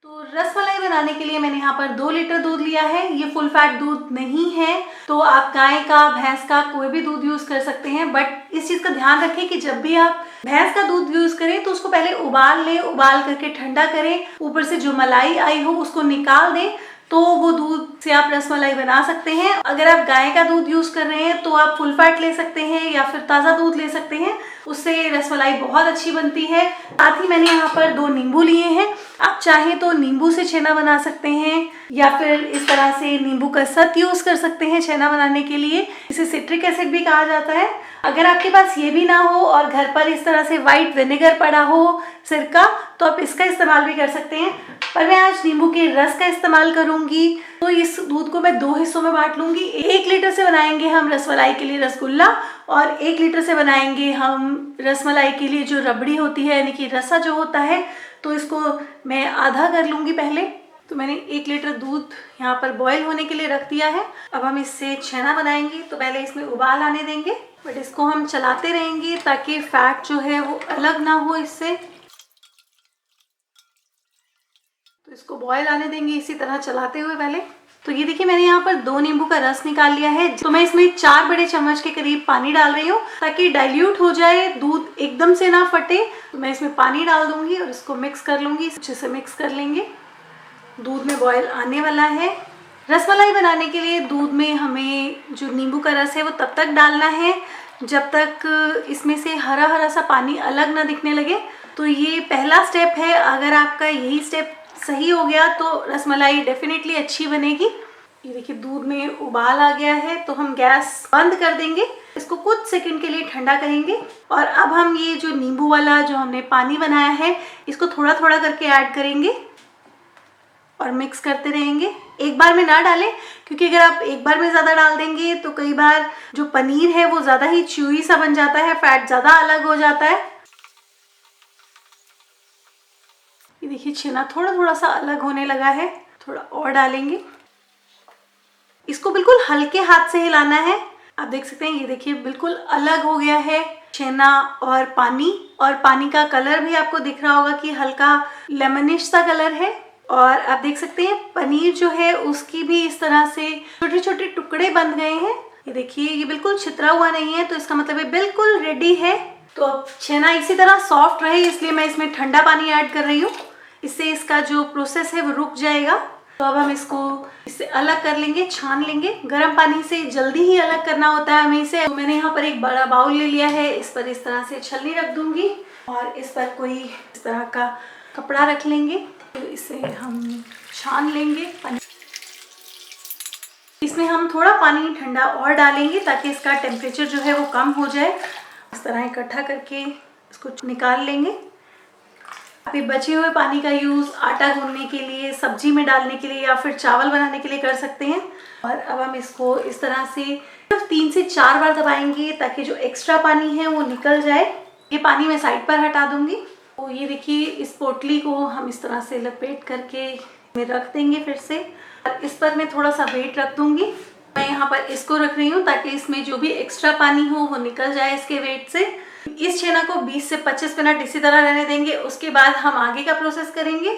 तो रसमलाई बनाने के लिए मैंने यहाँ पर 2 लीटर दूध लिया है। ये फुल फैट दूध नहीं है, तो आप गाय का, भैंस का कोई भी दूध यूज कर सकते हैं। बट इस चीज का ध्यान रखें कि जब भी आप भैंस का दूध यूज करें तो उसको पहले उबाल लें, उबाल करके ठंडा करें, ऊपर से जो मलाई आई हो उसको निकाल दें, तो वो दूध से आप रसमलाई बना सकते हैं। अगर आप गाय का दूध यूज कर रहे हैं तो आप फुल फैट ले सकते हैं या फिर ताज़ा दूध ले सकते हैं, उससे रसमलाई बहुत अच्छी बनती है। साथ ही मैंने यहाँ पर 2 नींबू लिए हैं। आप चाहें तो नींबू से छेना बना सकते हैं या फिर इस तरह से नींबू का सत यूज कर सकते हैं छेना बनाने के लिए। इसे सिट्रिक एसिड भी कहा जाता है। अगर आपके पास ये भी ना हो और घर पर इस तरह से व्हाइट विनेगर पड़ा हो, सिरका, तो आप इसका इस्तेमाल भी कर सकते हैं। पर मैं आज नींबू के रस का इस्तेमाल करूंगी। तो इस दूध को मैं 2 हिस्सों में बांट लूंगी। 1 लीटर से बनाएंगे हम रसमलाई के लिए रसगुल्ला, और 1 लीटर से बनाएंगे हम रसमलाई के लिए जो रबड़ी होती है, यानी कि रसा जो होता है। तो इसको मैं आधा कर लूंगी पहले। तो मैंने 1 लीटर दूध यहाँ पर बॉईल होने के लिए रख दिया है। अब हम इससे छेना बनाएंगे। तो पहले इसमें उबाल आने देंगे, बट इसको हम चलाते रहेंगे ताकि फैट जो है वो अलग ना हो इससे। तो इसको बॉईल आने देंगे इसी तरह चलाते हुए पहले। तो ये देखिए मैंने यहाँ पर 2 नींबू का रस निकाल लिया है। तो मैं इसमें 4 बड़े चम्मच के करीब पानी डाल रही हूँ ताकि डाइल्यूट हो जाए, दूध एकदम से ना फटे। तो मैं इसमें पानी डाल दूंगी और इसको मिक्स कर लूंगी। अच्छे से मिक्स कर लेंगे। दूध में बॉयल आने वाला है। रसमलाई बनाने के लिए दूध में हमें जो नींबू का रस है वो तब तक डालना है जब तक इसमें से हरा हरा सा पानी अलग ना दिखने लगे। तो ये पहला स्टेप है। अगर आपका यही स्टेप सही हो गया तो रसमलाई डेफिनेटली अच्छी बनेगी। ये देखिए दूध में उबाल आ गया है, तो हम गैस बंद कर देंगे। इसको कुछ सेकंड के लिए ठंडा करेंगे। और अब हम ये जो नींबू वाला जो हमने पानी बनाया है, इसको थोड़ा थोड़ा करके ऐड करेंगे और मिक्स करते रहेंगे। एक बार में ना डालें, क्योंकि अगर आप एक बार में ज़्यादा डाल देंगे तो कई बार जो पनीर है वो ज़्यादा ही च्यूई सा बन जाता है, फैट ज़्यादा अलग हो जाता है। ये देखिए छेना थोड़ा थोड़ा सा अलग होने लगा है। थोड़ा और डालेंगे। इसको बिल्कुल हल्के हाथ से हिलाना है। आप देख सकते हैं, ये देखिए बिल्कुल अलग हो गया है छेना और पानी का कलर भी आपको दिख रहा होगा कि हल्का लेमनिश सा कलर है। और आप देख सकते हैं पनीर जो है उसकी भी इस तरह से छोटे छोटे टुकड़े बन गए हैं। ये देखिए ये बिल्कुल छितरा हुआ नहीं है, तो इसका मतलब ये बिल्कुल रेडी है। तो अब छेना इसी तरह सॉफ्ट रहे इसलिए मैं इसमें ठंडा पानी ऐड कर रही हूँ। इससे इसका जो प्रोसेस है वो रुक जाएगा। तो अब हम इसको इससे अलग कर लेंगे, छान लेंगे। गर्म पानी से जल्दी ही अलग करना होता है हमें इसे। तो मैंने यहाँ पर एक बड़ा बाउल ले लिया है। इस पर इस तरह से छलनी रख दूंगी और इस पर कोई इस तरह का कपड़ा रख लेंगे। तो इसे हम छान लेंगे। इसमें हम थोड़ा पानी ठंडा और डालेंगे ताकि इसका टेम्परेचर जो है वो कम हो जाए। इस तरह इकट्ठा करके इसको निकाल लेंगे। आप बचे हुए पानी का यूज़ आटा गूंदने के लिए, सब्जी में डालने के लिए या फिर चावल बनाने के लिए कर सकते हैं। और अब हम इसको इस तरह से 3 से 4 बार दबाएंगे ताकि जो एक्स्ट्रा पानी है वो निकल जाए। ये पानी मैं साइड पर हटा दूंगी। तो ये देखिए इस पोटली को हम इस तरह से लपेट करके में रख देंगे फिर से। और इस पर मैं थोड़ा सा वेट रख दूंगी। मैं यहाँ पर इसको रख रही हूँ ताकि इसमें जो भी एक्स्ट्रा पानी हो वो निकल जाए इसके वेट से। इस छेना को 20 से 25 मिनट इसी तरह रहने देंगे। उसके बाद हम आगे का प्रोसेस करेंगे।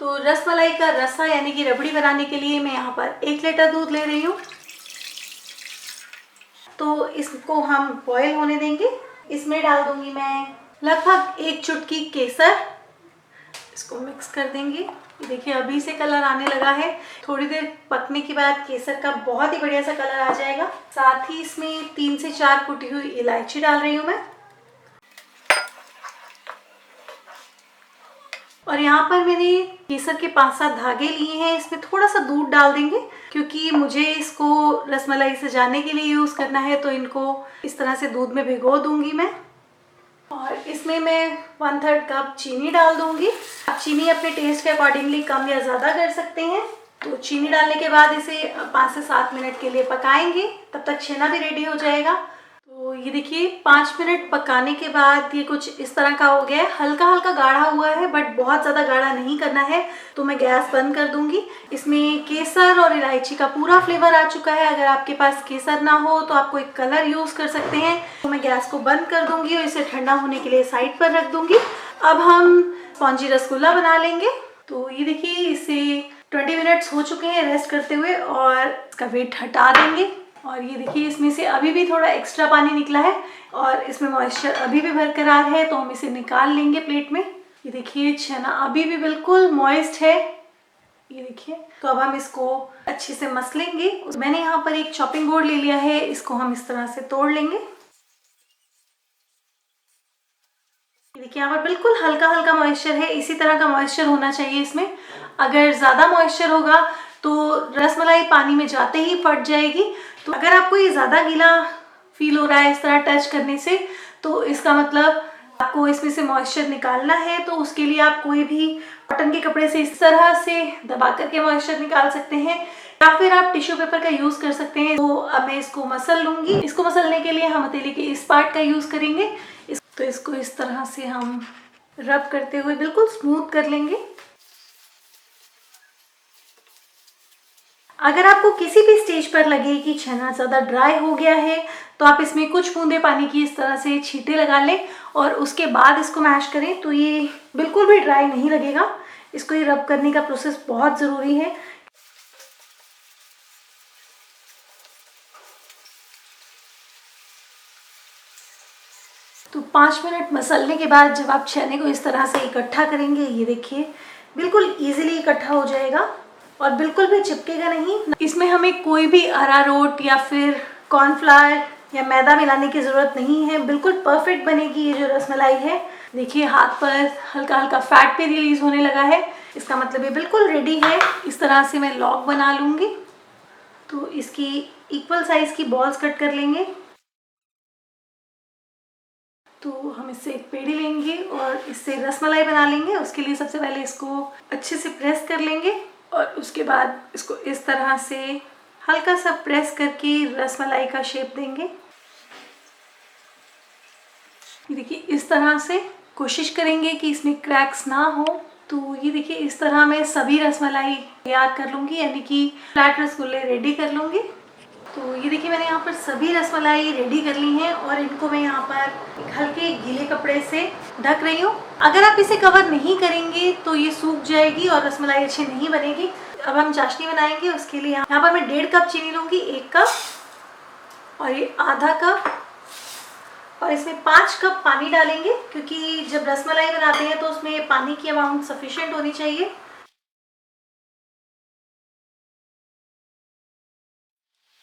तो रसमलाई का रसा यानी कि रबड़ी बनाने के लिए मैं यहाँ पर 1 लीटर दूध ले रही हूँ। तो इसको हम बॉयल होने देंगे। इसमें डाल दूंगी मैं लगभग 1 चुटकी केसर। इसको मिक्स कर देंगे। ये देखिए अभी से कलर आने लगा है। थोड़ी देर पकने के बाद केसर का बहुत ही बढ़िया सा कलर आ जाएगा। साथ ही इसमें 3 से 4 कुटी हुई इलायची डाल रही हूँ मैं। और यहाँ पर मैंने केसर के 5-7 धागे लिए हैं। इसमें थोड़ा सा दूध डाल देंगे क्योंकि मुझे इसको रसमलाई सजाने के लिए यूज़ करना है। तो इनको इस तरह से दूध में भिगो दूंगी मैं। और इसमें मैं 1/3 कप चीनी डाल दूंगी। आप चीनी अपने टेस्ट के अकॉर्डिंगली कम या ज़्यादा कर सकते हैं। तो चीनी डालने के बाद इसे 5 से 7 मिनट के लिए पकाएंगे। तब तक छेना भी रेडी हो जाएगा। तो ये देखिए 5 मिनट पकाने के बाद ये कुछ इस तरह का हो गया है। हल्का हल्का गाढ़ा हुआ है बट बहुत ज़्यादा गाढ़ा नहीं करना है। तो मैं गैस बंद कर दूंगी। इसमें केसर और इलायची का पूरा फ्लेवर आ चुका है। अगर आपके पास केसर ना हो तो आप कोई कलर यूज़ कर सकते हैं। तो मैं गैस को बंद कर दूंगी और इसे ठंडा होने के लिए साइड पर रख दूंगी। अब हम स्पॉन्जी रसगुल्ला बना लेंगे। तो ये देखिए इसे 20 मिनट्स हो चुके हैं रेस्ट करते हुए, और इसका वेट हटा देंगे। और ये देखिए इसमें से अभी भी थोड़ा एक्स्ट्रा पानी निकला है और इसमें मॉइस्चर अभी भी बरकरार है, तो हम इसे निकाल लेंगे प्लेट में। ये देखिए चना अभी भी बिल्कुल मॉइस्ट है, ये देखिए। तो अब हम इसको अच्छे से मसलेंगे। मैंने यहाँ पर एक चॉपिंग बोर्ड ले लिया है, इसको हम इस तरह से तोड़ लेंगे। देखिए यहाँ पर बिल्कुल हल्का हल्का मॉइस्चर है, इसी तरह का मॉइस्चर होना चाहिए इसमें। अगर ज़्यादा मॉइस्चर होगा तो रसमलाई पानी में जाते ही फट जाएगी। तो अगर आपको ये ज़्यादा गीला फील हो रहा है इस तरह टच करने से, तो इसका मतलब आपको इसमें से मॉइस्चर निकालना है। तो उसके लिए आप कोई भी कॉटन के कपड़े से इस तरह से दबा करके मॉइस्चर निकाल सकते हैं, या फिर आप टिश्यू पेपर का यूज़ कर सकते हैं। तो अब मैं इसको मसल लूँगी। इसको मसलने के लिए हम हथेली के इस पार्ट का यूज़ करेंगे। तो इसको इस तरह से हम रब करते हुए बिल्कुल स्मूथ कर लेंगे। अगर आपको किसी भी स्टेज पर लगे कि छेना ज़्यादा ड्राई हो गया है, तो आप इसमें कुछ बूंदे पानी की इस तरह से छींटे लगा लें और उसके बाद इसको मैश करें, तो ये बिल्कुल भी ड्राई नहीं लगेगा। इसको ये रब करने का प्रोसेस बहुत ज़रूरी है। तो 5 मिनट मसलने के बाद जब आप छेने को इस तरह से इकट्ठा करेंगे, ये देखिए बिल्कुल इजीली इकट्ठा हो जाएगा और बिल्कुल भी चिपकेगा नहीं। इसमें हमें कोई भी अरारोट या फिर कॉर्नफ्लावर या मैदा मिलाने की ज़रूरत नहीं है, बिल्कुल परफेक्ट बनेगी ये जो रसमलाई है। देखिए हाथ पर हल्का हल्का फैट भी रिलीज होने लगा है, इसका मतलब ये बिल्कुल रेडी है। इस तरह से मैं लॉग बना लूँगी। तो इसकी इक्वल साइज़ की बॉल्स कट कर लेंगे। तो हम इससे एक पेड़ी लेंगे और इससे रसमलाई बना लेंगे। उसके लिए सबसे पहले इसको अच्छे से प्रेस कर लेंगे और उसके बाद इसको इस तरह से हल्का सा प्रेस करके रसमलाई का शेप देंगे। ये देखिए इस तरह से कोशिश करेंगे कि इसमें क्रैक्स ना हो। तो ये देखिए इस तरह मैं सभी रसमलाई तैयार कर लूँगी, यानी कि फ्लैट रसगुल्ले रेडी कर लूँगी। तो ये देखिए मैंने यहाँ पर सभी रसमलाई रेडी कर ली हैं और इनको मैं यहाँ पर एक हल्के गीले कपड़े से ढक रही हूँ। अगर आप इसे कवर नहीं करेंगे तो ये सूख जाएगी और रसमलाई अच्छी नहीं बनेगी। अब हम चाशनी बनाएंगे। उसके लिए यहाँ पर मैं 1.5 कप चीनी लूँगी, 1 कप और ये आधा कप, और इसमें 5 कप पानी डालेंगे, क्योंकि जब रसमलाई बनाते हैं तो उसमें पानी की अमाउंट सफिशिएंट होनी चाहिए।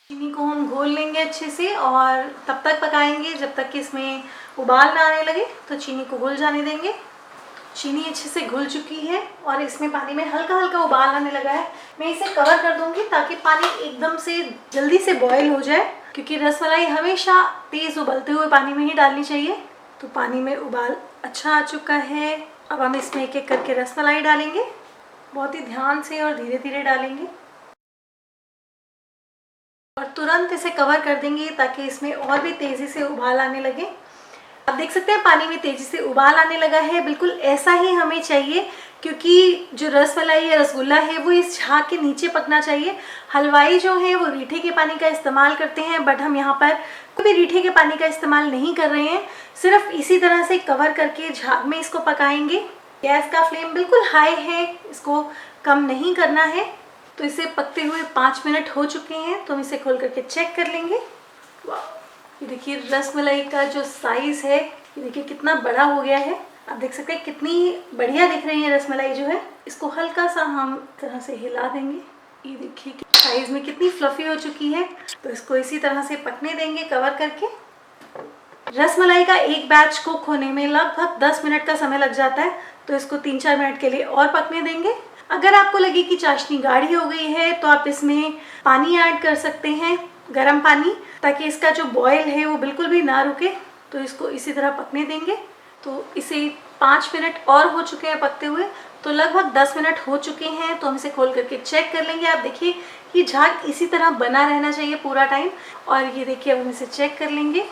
चीनी को हम घोल लेंगे अच्छे से और तब तक पकाएंगे जब तक कि इसमें उबाल ना आने लगे। तो चीनी को घुल जाने देंगे। चीनी अच्छे से घुल चुकी है और इसमें पानी में हल्का हल्का उबाल आने लगा है। मैं इसे कवर कर दूंगी ताकि पानी एकदम से जल्दी से बॉयल हो जाए, क्योंकि रसमलाई हमेशा तेज़ उबलते हुए पानी में ही डालनी चाहिए। तो पानी में उबाल अच्छा आ चुका है। अब हम इसमें एक एक करके रसमलाई डालेंगे, बहुत ही ध्यान से और धीरे धीरे डालेंगे और तुरंत इसे कवर कर देंगे ताकि इसमें और भी तेज़ी से उबाल आने लगे। आप देख सकते हैं पानी में तेज़ी से उबाल आने लगा है। बिल्कुल ऐसा ही हमें चाहिए, क्योंकि जो रसमलाई या रसगुल्ला है वो इस झाग के नीचे पकना चाहिए। हलवाई जो है वो रीठे के पानी का इस्तेमाल करते हैं, बट हम यहाँ पर कोई भी रीठे के पानी का इस्तेमाल नहीं कर रहे हैं। सिर्फ इसी तरह से कवर करके झाग में इसको पकाएंगे। गैस का फ्लेम बिल्कुल हाई है, इसको कम नहीं करना है। तो इसे पकते हुए 5 मिनट हो चुके हैं, तो हम इसे खोल करके चेक कर लेंगे। ये देखिए रसमलाई का जो साइज़ है, ये देखिए कितना बड़ा हो गया है। आप देख सकते हैं कितनी बढ़िया दिख रही है रसमलाई जो है। इसको हल्का सा हम तरह से हिला देंगे। ये देखिए साइज़ में कितनी फ्लफी हो चुकी है। तो इसको इसी तरह से पकने देंगे कवर करके। रसमलाई का एक बैच कुक होने में लगभग 10 मिनट का समय लग जाता है, तो इसको 3-4 मिनट के लिए और पकने देंगे। अगर आपको लगे कि चाशनी गाढ़ी हो गई है तो आप इसमें पानी ऐड कर सकते हैं, गर्म पानी, ताकि इसका जो बॉयल है वो बिल्कुल भी ना रुके। तो इसको इसी तरह पकने देंगे। तो इसे 5 मिनट और हो चुके हैं पकते हुए, तो लगभग 10 मिनट हो चुके हैं। तो हम इसे खोल करके चेक कर लेंगे। आप देखिए कि झाग इसी तरह बना रहना चाहिए पूरा टाइम। और ये देखिए अब हम इसे चेक कर लेंगे।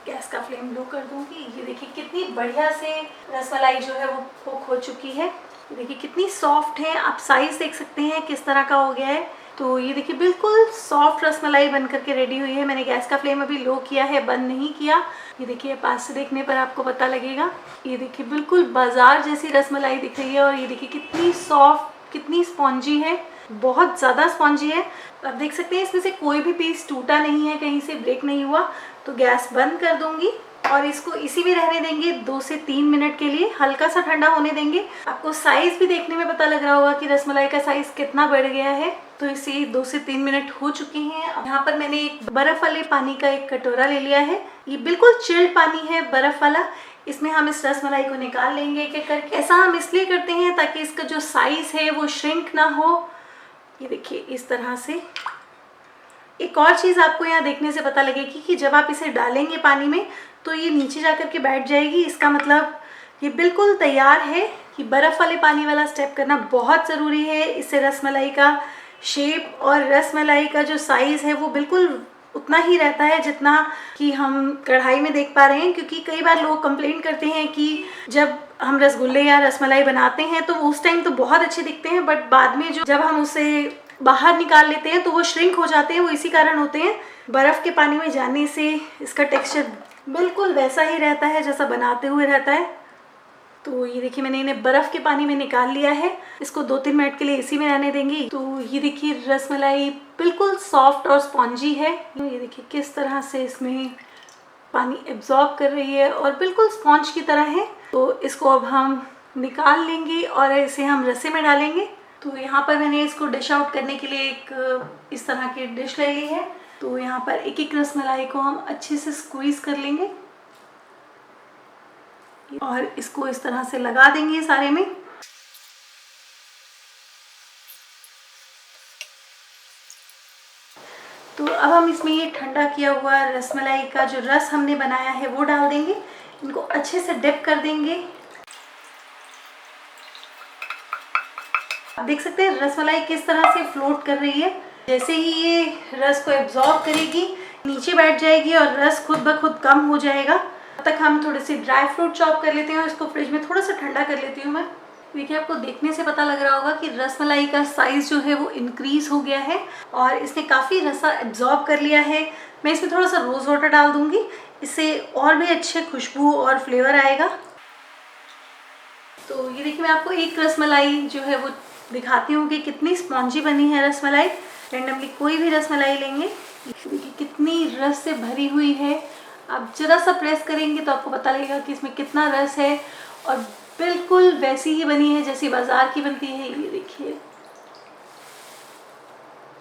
गैस का फ्लेम लो कर दूंगी। ये देखिए कितनी बढ़िया से रसमलाई जो है वो कुक हो चुकी है। देखिए कितनी सॉफ्ट है। आप साइज़ देख सकते हैं किस तरह का हो गया है। तो ये देखिए बिल्कुल सॉफ्ट रसमलाई बन करके रेडी हुई है। मैंने गैस का फ्लेम अभी लो किया है, बंद नहीं किया। ये देखिए पास से देखने पर आपको पता लगेगा। ये देखिए बिल्कुल बाजार जैसी रसमलाई दिख रही है और ये देखिए कितनी सॉफ्ट, कितनी स्पॉन्जी है, बहुत ज़्यादा स्पॉन्जी है। आप देख सकते हैं इसमें से कोई भी पीस टूटा नहीं है, कहीं से ब्रेक नहीं हुआ। तो गैस बंद कर दूंगी और इसको इसी में रहने देंगे 2 से 3 मिनट के लिए, हल्का सा ठंडा होने देंगे। आपको साइज भी देखने में पता लग रहा होगा कि रसमलाई का साइज कितना बढ़ गया है। तो इसे 2 से 3 मिनट हो चुके हैं। यहाँ पर मैंने एक बर्फ वाले पानी का एक कटोरा ले लिया है। ये बिल्कुल चिल्ड पानी है, बर्फ वाला। इसमें हम इस रसमलाई को निकाल लेंगे एक एक करके। ऐसा हम इसलिए करते हैं ताकि इसका जो साइज है वो श्रिंक ना हो। ये देखिए इस तरह से। एक और चीज़ आपको यहाँ देखने से पता लगेगी कि जब आप इसे डालेंगे पानी में तो ये नीचे जा कर के बैठ जाएगी। इसका मतलब ये बिल्कुल तैयार है। कि बर्फ़ वाले पानी वाला स्टेप करना बहुत ज़रूरी है। इससे रसमलाई का शेप और रसमलाई का जो साइज़ है वो बिल्कुल उतना ही रहता है जितना कि हम कढ़ाई में देख पा रहे हैं। क्योंकि कई बार लोग कंप्लेंट करते हैं कि जब हम रसगुल्ले या रसमलाई बनाते हैं तो उस टाइम तो बहुत अच्छे दिखते हैं, बट बाद में जब हम उसे बाहर निकाल लेते हैं तो वो श्रिंक हो जाते हैं। वो इसी कारण होते हैं। बर्फ़ के पानी में जाने से इसका टेक्सचर बिल्कुल वैसा ही रहता है जैसा बनाते हुए रहता है। तो ये देखिए मैंने इन्हें बर्फ़ के पानी में निकाल लिया है। इसको 2-3 मिनट के लिए इसी में रहने देंगे। तो ये देखिए रसमलाई बिल्कुल सॉफ्ट और स्पॉन्जी है। ये देखिए किस तरह से इसमें पानी एब्जॉर्ब कर रही है और बिल्कुल स्पॉन्ज की तरह है। तो इसको अब हम निकाल लेंगे और इसे हम रसे में डालेंगे। तो यहाँ पर मैंने इसको डिश आउट करने के लिए एक इस तरह की डिश ले ली है। तो यहाँ पर एक एक रसमलाई को हम अच्छे से स्क्वीज़ कर लेंगे और इसको इस तरह से लगा देंगे सारे में। तो अब हम इसमें ये ठंडा किया हुआ रसमलाई का जो रस हमने बनाया है वो डाल देंगे। इनको अच्छे से डिप कर देंगे। आप देख सकते हैं रसमलाई किस तरह से फ्लोट कर रही है। जैसे ही ये रस को एब्जॉर्ब करेगी नीचे बैठ जाएगी और रस खुद ब खुद कम हो जाएगा। तब तक हम थोड़े से ड्राई फ्रूट चॉप कर लेते हैं और इसको फ्रिज में थोड़ा सा ठंडा कर लेती हूँ मैं। देखिए आपको देखने से पता लग रहा होगा कि रसमलाई का साइज़ जो है वो इंक्रीज़ हो गया है और इसने काफ़ी रसा एब्जॉर्ब कर लिया है। मैं इसमें थोड़ा सा रोज़ वाटर डाल दूँगी, इससे और भी अच्छे खुशबू और फ्लेवर आएगा। तो ये देखिए मैं आपको एक रसमलाई जो है वो दिखाती हूँ कि कितनी स्पॉन्जी बनी है रसमलाई। रैंडमली कोई भी रसमलाई लेंगे, देखिए कितनी रस से भरी हुई है। आप ज़रा सा प्रेस करेंगे तो आपको पता लगेगा कि इसमें कितना रस है और बिल्कुल वैसी ही बनी है जैसी बाज़ार की बनती है। ये देखिए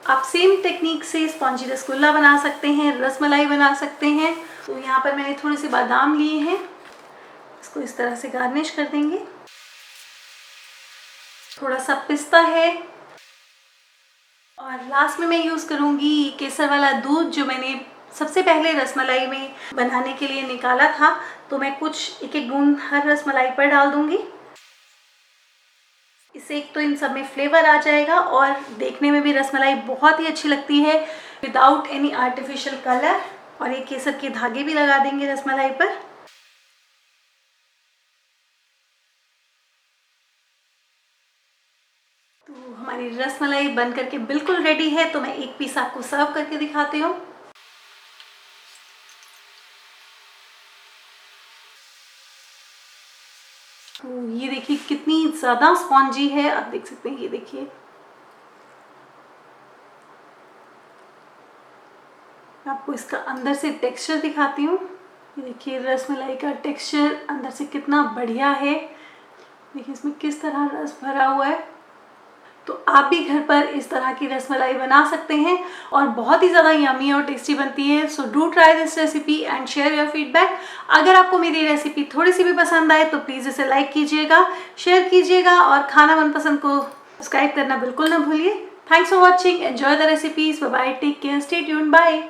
आप सेम टेक्निक से स्पॉन्जी रसगुल्ला बना सकते हैं, रसमलाई बना सकते हैं। तो यहाँ पर मैंने थोड़े से बादाम लिए हैं, इसको इस तरह से गार्निश कर देंगे। थोड़ा सा पिस्ता है और लास्ट में मैं यूज़ करूँगी केसर वाला दूध जो मैंने सबसे पहले रसमलाई में बनाने के लिए निकाला था। तो मैं कुछ एक एक बूंद हर रसमलाई पर डाल दूँगी। इससे एक तो इन सब में फ्लेवर आ जाएगा और देखने में भी रसमलाई बहुत ही अच्छी लगती है विदाउट एनी आर्टिफिशियल कलर। और ये केसर के धागे भी लगा देंगे रसमलाई पर। तो हमारी रसमलाई बन करके बिल्कुल रेडी है। तो मैं एक पीस आपको सर्व करके दिखाती हूँ। तो ये देखिए कितनी ज़्यादा स्पॉन्जी है, आप देख सकते हैं। ये देखिए आपको इसका अंदर से टेक्सचर दिखाती हूँ। ये देखिए रसमलाई का टेक्सचर अंदर से कितना बढ़िया है। देखिए इसमें किस तरह रस भरा हुआ है। तो आप भी घर पर इस तरह की रसमलाई बना सकते हैं और बहुत ही ज़्यादा यमी और टेस्टी बनती है। So do try this recipe and share your feedback. अगर आपको मेरी रेसिपी थोड़ी सी भी पसंद आए तो प्लीज़ इसे लाइक कीजिएगा, शेयर कीजिएगा और खाना मनपसंद को सब्सक्राइब करना बिल्कुल ना भूलिए। Thanks for watching, enjoy the recipes, bye bye, take care, stay tuned, bye.